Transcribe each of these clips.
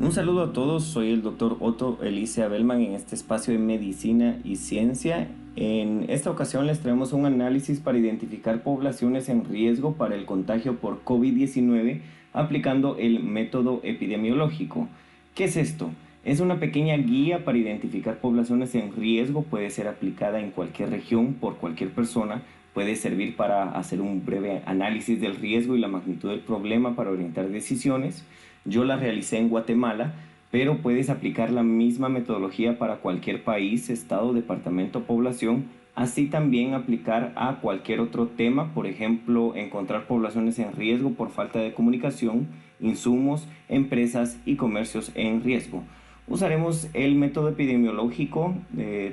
Un saludo a todos, soy el doctor Otto Elice Abelman en este espacio de medicina y ciencia. En esta ocasión les traemos un análisis para identificar poblaciones en riesgo para el contagio por COVID-19 aplicando el método epidemiológico. ¿Qué es esto? Es una pequeña guía para identificar poblaciones en riesgo, puede ser aplicada en cualquier región por cualquier persona, puede servir para hacer un breve análisis del riesgo y la magnitud del problema para orientar decisiones. Yo la realicé en Guatemala, pero puedes aplicar la misma metodología para cualquier país, estado, departamento, población, así también aplicar a cualquier otro tema, por ejemplo, encontrar poblaciones en riesgo por falta de comunicación, insumos, empresas y comercios en riesgo. Usaremos el método epidemiológico,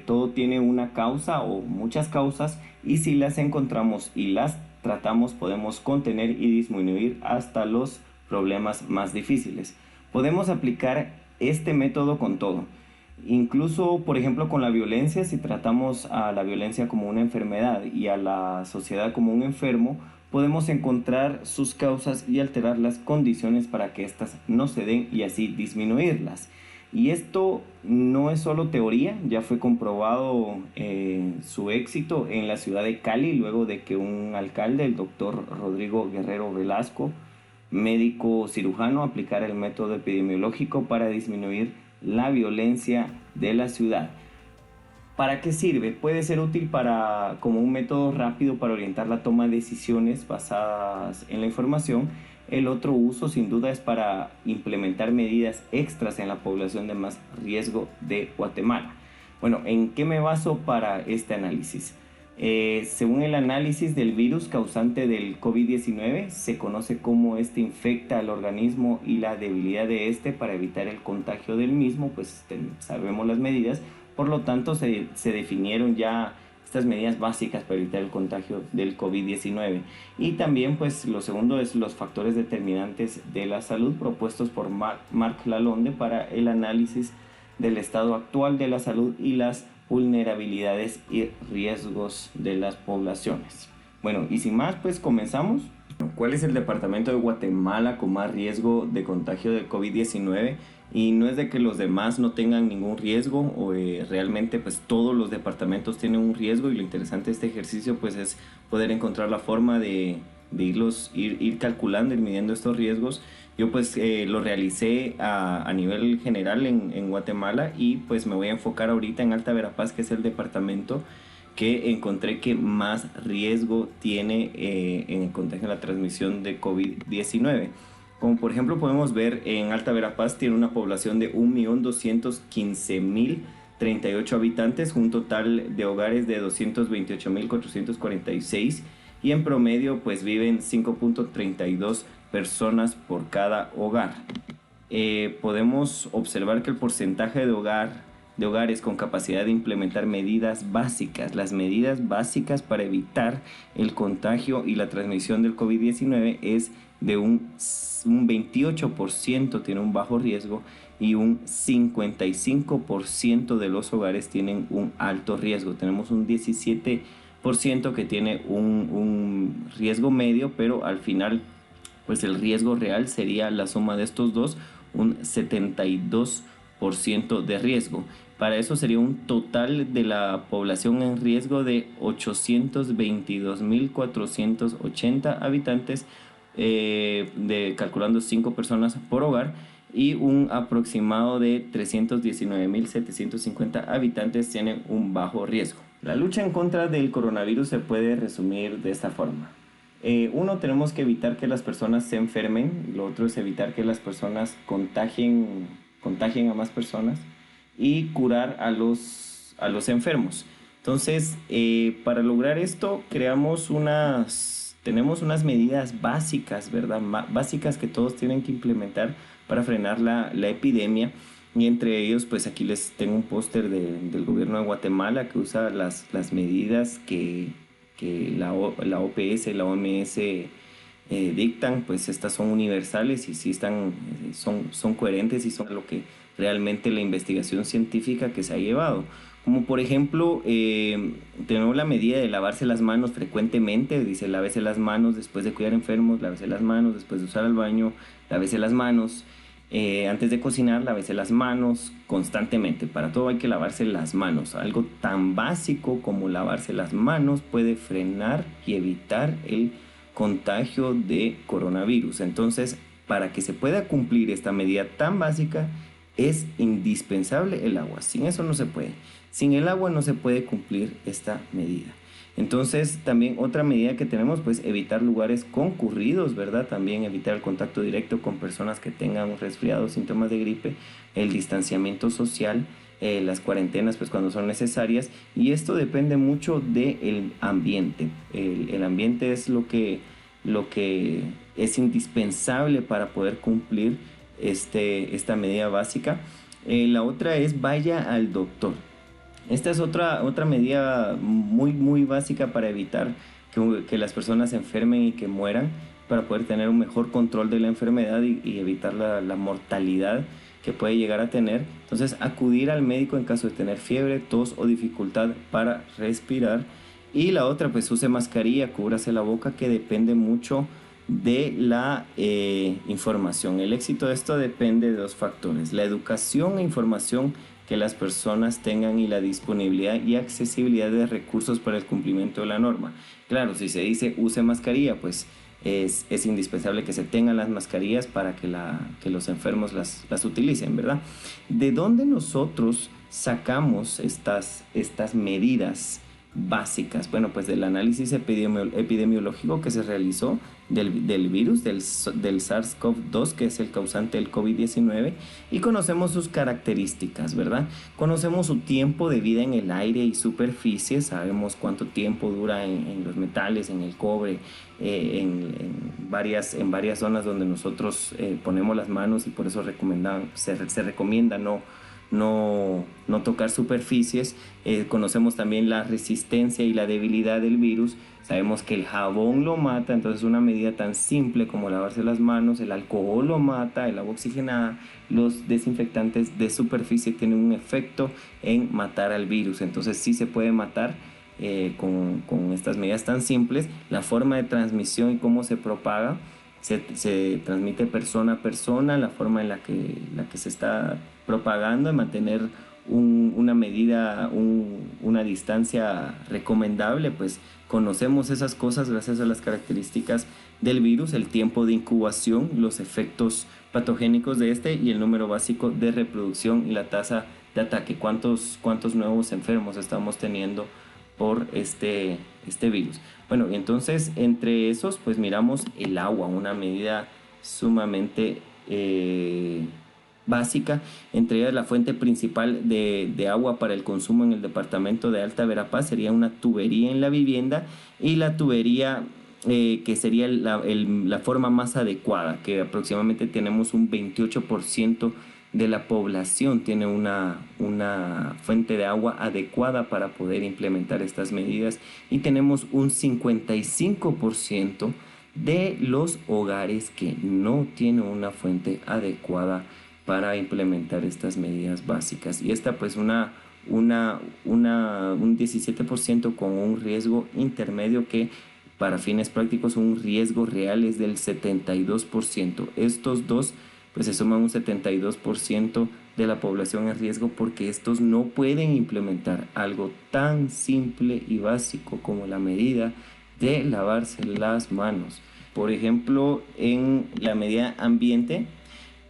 todo tiene una causa o muchas causas y si las encontramos y las tratamos podemos contener y disminuir hasta los problemas más difíciles. Podemos aplicar este método con todo, incluso por ejemplo con la violencia. Si tratamos a la violencia como una enfermedad y a la sociedad como un enfermo, podemos encontrar sus causas y alterar las condiciones para que éstas no se den y así disminuirlas. Y esto no es solo teoría, ya fue comprobado su éxito en la ciudad de Cali, luego de que un alcalde, el doctor Rodrigo Guerrero Velasco, médico cirujano, aplicara el método epidemiológico para disminuir la violencia de la ciudad. ¿Para qué sirve? Puede ser útil como un método rápido para orientar la toma de decisiones basadas en la información. El otro uso sin duda es para implementar medidas extras en la población de más riesgo de Guatemala. Bueno, ¿en qué me baso para este análisis? Según el análisis del virus causante del COVID-19, se conoce cómo este infecta al organismo y la debilidad de este para evitar el contagio del mismo, pues sabemos las medidas, por lo tanto se definieron ya estas medidas básicas para evitar el contagio del COVID-19. Y también pues lo segundo es los factores determinantes de la salud propuestos por Mark Lalonde para el análisis del estado actual de la salud y las vulnerabilidades y riesgos de las poblaciones. Bueno, y sin más, pues comenzamos. ¿Cuál es el departamento de Guatemala con más riesgo de contagio de COVID-19? Y no es de que los demás no tengan ningún riesgo, o realmente pues todos los departamentos tienen un riesgo, y lo interesante de este ejercicio pues es poder encontrar la forma de ir calculando, ir midiendo estos riesgos. Yo pues lo realicé a nivel general en Guatemala, y pues me voy a enfocar ahorita en Alta Verapaz, que es el departamento que encontré que más riesgo tiene en el contagio, en la transmisión de COVID-19. Como por ejemplo podemos ver, en Alta Verapaz tiene una población de 1.215.038 habitantes, un total de hogares de 228.446, y en promedio pues viven 5.32 personas por cada hogar. Podemos observar que el porcentaje de hogares con capacidad de implementar medidas básicas, las medidas básicas para evitar el contagio y la transmisión del COVID-19, es de un 28% tiene un bajo riesgo, y un 55% de los hogares tienen un alto riesgo. Tenemos un 17% que tiene un riesgo medio, pero al final pues el riesgo real sería la suma de estos dos, un 72% de riesgo. Para eso sería un total de la población en riesgo de 822.480 habitantes, calculando 5 personas por hogar, y un aproximado de 319.750 habitantes tienen un bajo riesgo. La lucha en contra del coronavirus se puede resumir de esta forma. Uno, tenemos que evitar que las personas se enfermen. Lo otro es evitar que las personas contagien a más personas, y curar a los enfermos. Entonces, para lograr esto, tenemos unas medidas básicas, ¿verdad? Básicas que todos tienen que implementar para frenar la epidemia. Y entre ellos, pues aquí les tengo un póster del gobierno de Guatemala que usa las medidas que la OPS y la OMS dictan. Pues estas son universales y sí son coherentes, y son lo que realmente la investigación científica que se ha llevado. Como por ejemplo, tenemos la medida de lavarse las manos frecuentemente. Dice: lávese las manos después de cuidar enfermos, lávese las manos después de usar el baño, lávese las manos. Antes de cocinar, lávese las manos constantemente. Para todo hay que lavarse las manos. Algo tan básico como lavarse las manos puede frenar y evitar el contagio de coronavirus. Entonces, para que se pueda cumplir esta medida tan básica, es indispensable el agua. Sin eso no se puede. Sin el agua no se puede cumplir esta medida. Entonces, también otra medida que tenemos, pues evitar lugares concurridos, ¿verdad? También evitar el contacto directo con personas que tengan un resfriado, síntomas de gripe, el distanciamiento social, las cuarentenas, pues cuando son necesarias. Y esto depende mucho del ambiente. El ambiente es lo que es indispensable para poder cumplir esta medida básica. La otra es vaya al doctor. Esta es otra medida muy básica para evitar que las personas se enfermen y que mueran, para poder tener un mejor control de la enfermedad y evitar la mortalidad que puede llegar a tener. Entonces, acudir al médico en caso de tener fiebre, tos o dificultad para respirar. Y la otra, pues use mascarilla, cúbrase la boca, que depende mucho de la información. El éxito de esto depende de dos factores: la educación e información que las personas tengan y la disponibilidad y accesibilidad de recursos para el cumplimiento de la norma. Claro, si se dice use mascarilla, pues es indispensable que se tengan las mascarillas para que los enfermos las utilicen, ¿verdad? ¿De dónde nosotros sacamos estas medidas básicas? Bueno, pues del análisis epidemiológico que se realizó del virus, del SARS-CoV-2, que es el causante del COVID-19, y conocemos sus características, ¿verdad? Conocemos su tiempo de vida en el aire y superficie, sabemos cuánto tiempo dura en los metales, en el cobre, en varias zonas donde nosotros ponemos las manos, y por eso se recomienda no tocar superficies. Conocemos también la resistencia y la debilidad del virus. Sabemos que el jabón lo mata, entonces una medida tan simple como lavarse las manos, el alcohol lo mata, el agua oxigenada, los desinfectantes de superficie tienen un efecto en matar al virus. Entonces sí se puede matar con estas medidas tan simples. La forma de transmisión y cómo se propaga, se transmite persona a persona. La forma en la que se está propagando, de mantener una medida, una distancia recomendable, pues conocemos esas cosas gracias a las características del virus, el tiempo de incubación, los efectos patogénicos de y el número básico de reproducción y la tasa de ataque. ¿Cuántos nuevos enfermos estamos teniendo por este virus? Bueno, entonces entre esos pues miramos el agua, una medida sumamente básica. Entre ellas, la fuente principal de agua para el consumo en el departamento de Alta Verapaz sería una tubería en la vivienda, y la tubería que sería la forma más adecuada, que aproximadamente tenemos un 28% de la población tiene una fuente de agua adecuada para poder implementar estas medidas, y tenemos un 55% de los hogares que no tienen una fuente adecuada para implementar estas medidas básicas. Y esta pues un 17% con un riesgo intermedio, que para fines prácticos un riesgo real es del 72%. Estos dos pues se suman un 72% de la población en riesgo, porque estos no pueden implementar algo tan simple y básico como la medida de lavarse las manos. Por ejemplo, en la medida ambiente,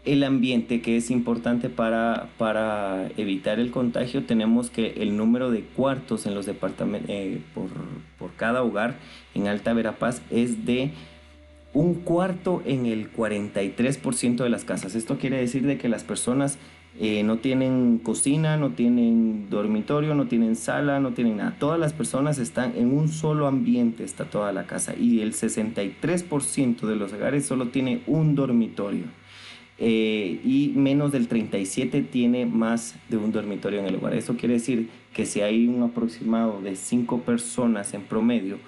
el ambiente que es importante para evitar el contagio, tenemos que el número de cuartos en los departamentos por cada hogar en Alta Verapaz es de un cuarto en el 43% de las casas. Esto quiere decir de que las personas no tienen cocina, no tienen dormitorio, no tienen sala, no tienen nada. Todas las personas están en un solo ambiente, está toda la casa, y el 63% de los hogares solo tiene un dormitorio. Y menos del 37% tiene más de un dormitorio en el hogar. Eso quiere decir que si hay un aproximado de 5 personas en promedio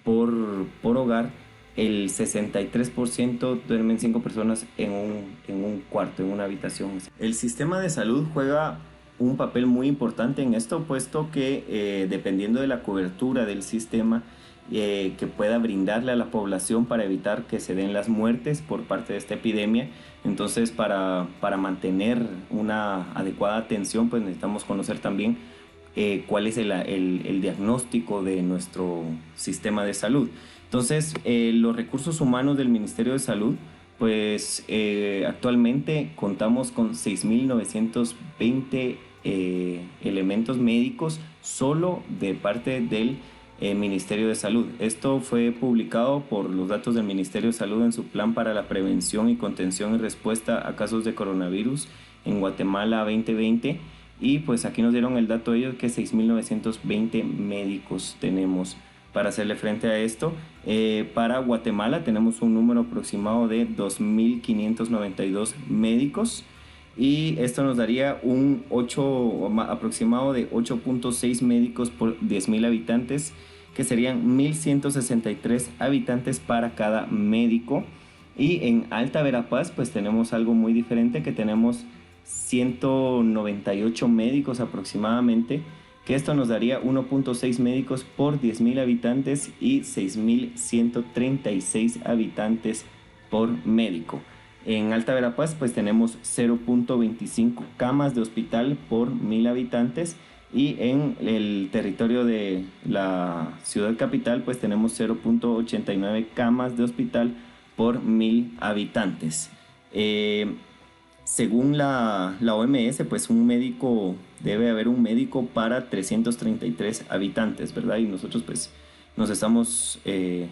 por hogar, el 63% duermen 5 personas en un cuarto, en una habitación. El sistema de salud juega un papel muy importante en esto, puesto que dependiendo de la cobertura del sistema, que pueda brindarle a la población para evitar que se den las muertes por parte de esta epidemia. Entonces, para mantener una adecuada atención, pues necesitamos conocer también cuál es el diagnóstico de nuestro sistema de salud. Entonces, los recursos humanos del Ministerio de Salud, pues actualmente contamos con 6.920 elementos médicos solo de parte del Ministerio de Salud. Esto fue publicado por los datos del Ministerio de Salud en su plan para la prevención y contención y respuesta a casos de coronavirus en Guatemala 2020. Y pues aquí nos dieron el dato de ellos que 6.920 médicos tenemos para hacerle frente a esto. Para Guatemala tenemos un número aproximado de 2.592 médicos y esto nos daría un aproximado de 8.6 médicos por 10.000 habitantes, que serían 1.163 habitantes para cada médico. Y en Alta Verapaz pues tenemos algo muy diferente, que tenemos 198 médicos aproximadamente, que esto nos daría 1.6 médicos por 10.000 habitantes y 6.136 habitantes por médico. En Alta Verapaz pues tenemos 0.25 camas de hospital por 1.000 habitantes, y en el territorio de la ciudad capital pues tenemos 0.89 camas de hospital por 1.000 habitantes. Según la OMS, pues debe haber un médico para 333 habitantes, ¿verdad? Y nosotros pues nos estamos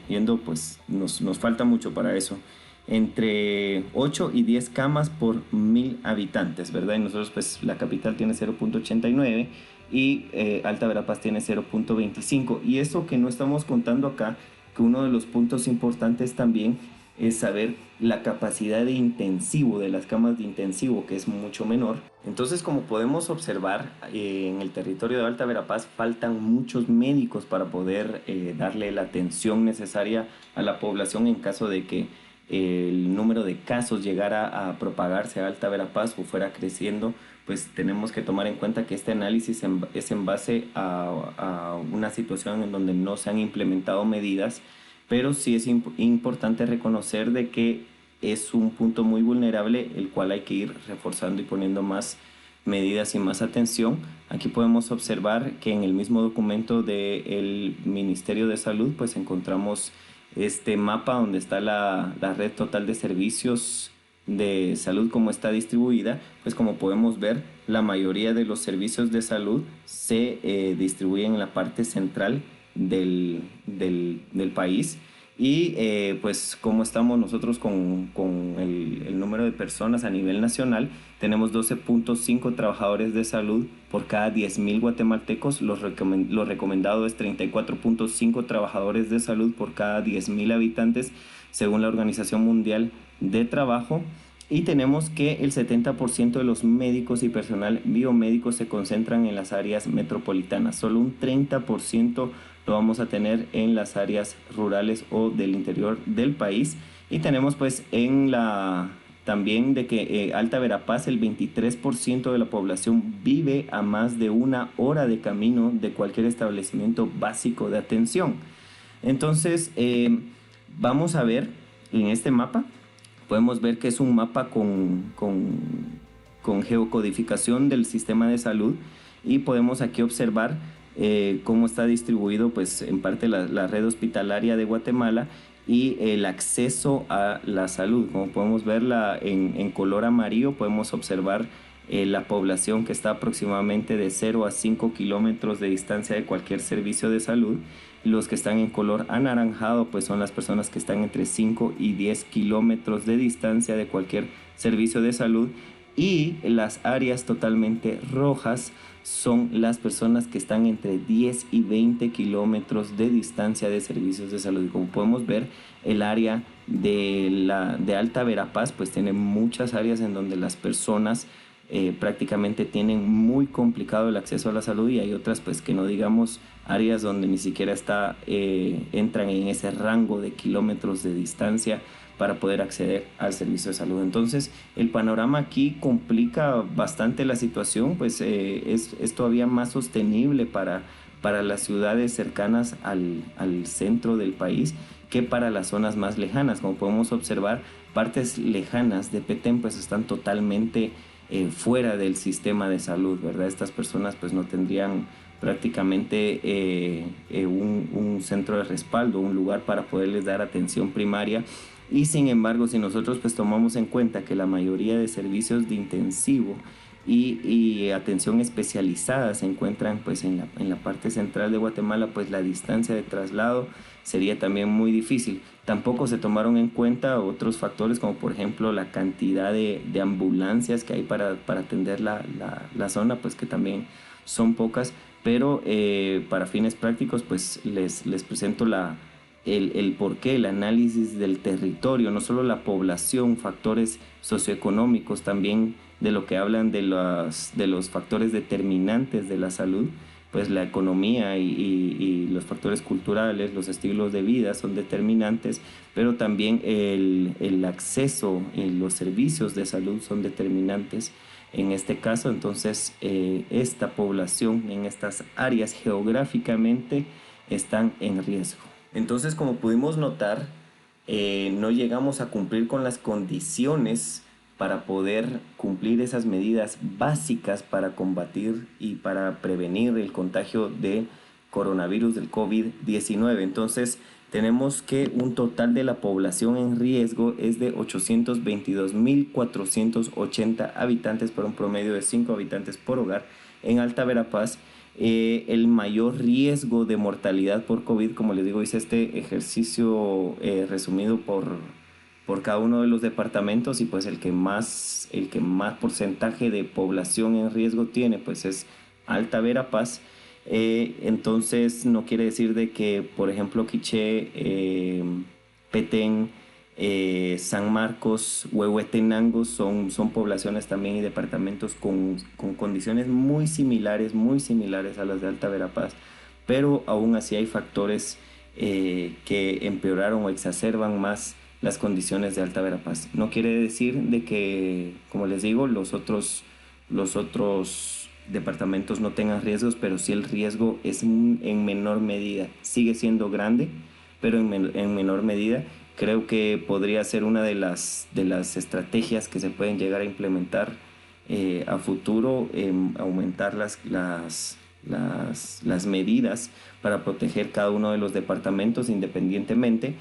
yendo, pues nos falta mucho para eso. Entre 8 y 10 camas por 1.000 habitantes, ¿verdad? Y nosotros pues la capital tiene 0.89 y Alta Verapaz tiene 0.25. Y eso que no estamos contando acá, que uno de los puntos importantes también es saber la capacidad de intensivo, de las camas de intensivo, que es mucho menor. Entonces, como podemos observar, en el territorio de Alta Verapaz faltan muchos médicos para poder darle la atención necesaria a la población en caso de que el número de casos llegara a propagarse a Alta Verapaz o fuera creciendo. Pues tenemos que tomar en cuenta que este análisis es en base a una situación en donde no se han implementado medidas, pero sí es importante reconocer de que es un punto muy vulnerable, el cual hay que ir reforzando y poniendo más medidas y más atención. Aquí podemos observar que en el mismo documento del Ministerio de Salud pues encontramos este mapa donde está la red total de servicios de salud, como está distribuida. Pues como podemos ver, la mayoría de los servicios de salud se distribuyen en la parte central del país. Y pues como estamos nosotros con el número de personas a nivel nacional, tenemos 12.5 trabajadores de salud por cada 10.000 guatemaltecos. Lo recomendado es 34.5 trabajadores de salud por cada 10.000 habitantes, según la Organización Mundial de Trabajo. Y tenemos que el 70% de los médicos y personal biomédico se concentran en las áreas metropolitanas. Solo un 30% lo vamos a tener en las áreas rurales o del interior del país. Y tenemos pues también de que Alta Verapaz, el 23% de la población vive a más de 1 hora de camino de cualquier establecimiento básico de atención. Entonces vamos a ver en este mapa. Podemos ver que es un mapa con geocodificación del sistema de salud, y podemos aquí observar cómo está distribuido pues en parte la red hospitalaria de Guatemala y el acceso a la salud. Como podemos verla en color amarillo, podemos observar la población que está aproximadamente de 0 a 5 kilómetros de distancia de cualquier servicio de salud. Los que están en color anaranjado pues son las personas que están entre 5 y 10 kilómetros de distancia de cualquier servicio de salud, y las áreas totalmente rojas son las personas que están entre 10 y 20 kilómetros de distancia de servicios de salud. Y como podemos ver, el área de Alta Verapaz pues tiene muchas áreas en donde las personas prácticamente tienen muy complicado el acceso a la salud, y hay otras pues que no digamos, áreas donde ni siquiera entran en ese rango de kilómetros de distancia para poder acceder al servicio de salud. Entonces el panorama aquí complica bastante la situación, pues es todavía más sostenible para para las ciudades cercanas al centro del país que para las zonas más lejanas. Como podemos observar, partes lejanas de Petén pues están totalmente fuera del sistema de salud, ¿verdad? Estas personas pues no tendrían prácticamente un centro de respaldo, un lugar para poderles dar atención primaria. Y sin embargo, si nosotros pues tomamos en cuenta que la mayoría de servicios de intensivo y atención especializada se encuentran pues en la parte central de Guatemala, pues la distancia de traslado sería también muy difícil. Tampoco se tomaron en cuenta otros factores como por ejemplo la cantidad de ambulancias que hay para atender la zona, pues que también son pocas, pero para fines prácticos pues les presento el porqué, el análisis del territorio, no solo la población, factores socioeconómicos, también de lo que hablan de los factores determinantes de la salud, pues la economía y los factores culturales, los estilos de vida son determinantes, pero también el acceso y los servicios de salud son determinantes en este caso. Entonces esta población en estas áreas geográficamente están en riesgo. Entonces, como pudimos notar, no llegamos a cumplir con las condiciones para poder cumplir esas medidas básicas para combatir y para prevenir el contagio de coronavirus del COVID-19. Entonces, tenemos que un total de la población en riesgo es de 822.480 habitantes para un promedio de 5 habitantes por hogar en Alta Verapaz. El mayor riesgo de mortalidad por COVID, como les digo, hice este ejercicio resumido por cada uno de los departamentos y pues el que más porcentaje de población en riesgo tiene pues es Alta Verapaz. Entonces no quiere decir de que por ejemplo Quiché, Petén, San Marcos, Huehuetenango son poblaciones también y departamentos con condiciones muy similares a las de Alta Verapaz, pero aún así hay factores que empeoraron o exacerban más las condiciones de Alta Verapaz. No quiere decir de que, como les digo, los otros departamentos no tengan riesgos, pero sí el riesgo es en menor medida. Sigue siendo grande, pero en menor medida. Creo que podría ser una de las estrategias que se pueden llegar a implementar a futuro, aumentar las medidas para proteger cada uno de los departamentos independientemente,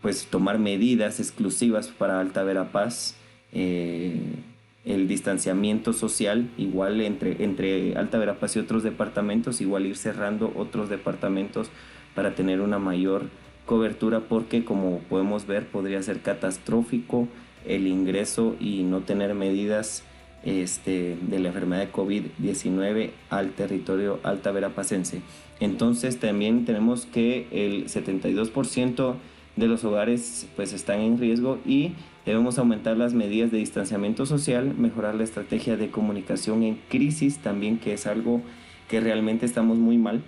pues tomar medidas exclusivas para Alta Verapaz, el distanciamiento social, igual entre Alta Verapaz y otros departamentos, igual ir cerrando otros departamentos para tener una mayor cobertura, porque como podemos ver podría ser catastrófico el ingreso y no tener medidas de la enfermedad de COVID-19 al territorio altaverapacense. Entonces también tenemos que el 72% de los hogares pues están en riesgo y debemos aumentar las medidas de distanciamiento social, mejorar la estrategia de comunicación en crisis también, que es algo que realmente estamos muy mal.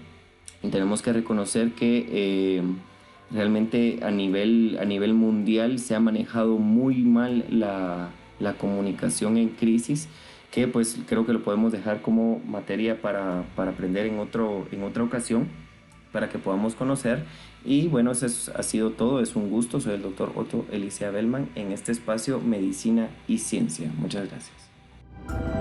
Y tenemos que reconocer que realmente a nivel mundial se ha manejado muy mal la comunicación en crisis, que pues creo que lo podemos dejar como materia para aprender en otra ocasión, para que podamos conocer. Y bueno, eso ha sido todo. Es un gusto. Soy el doctor Otto Elisea Bellman en este espacio Medicina y Ciencia. Muchas gracias.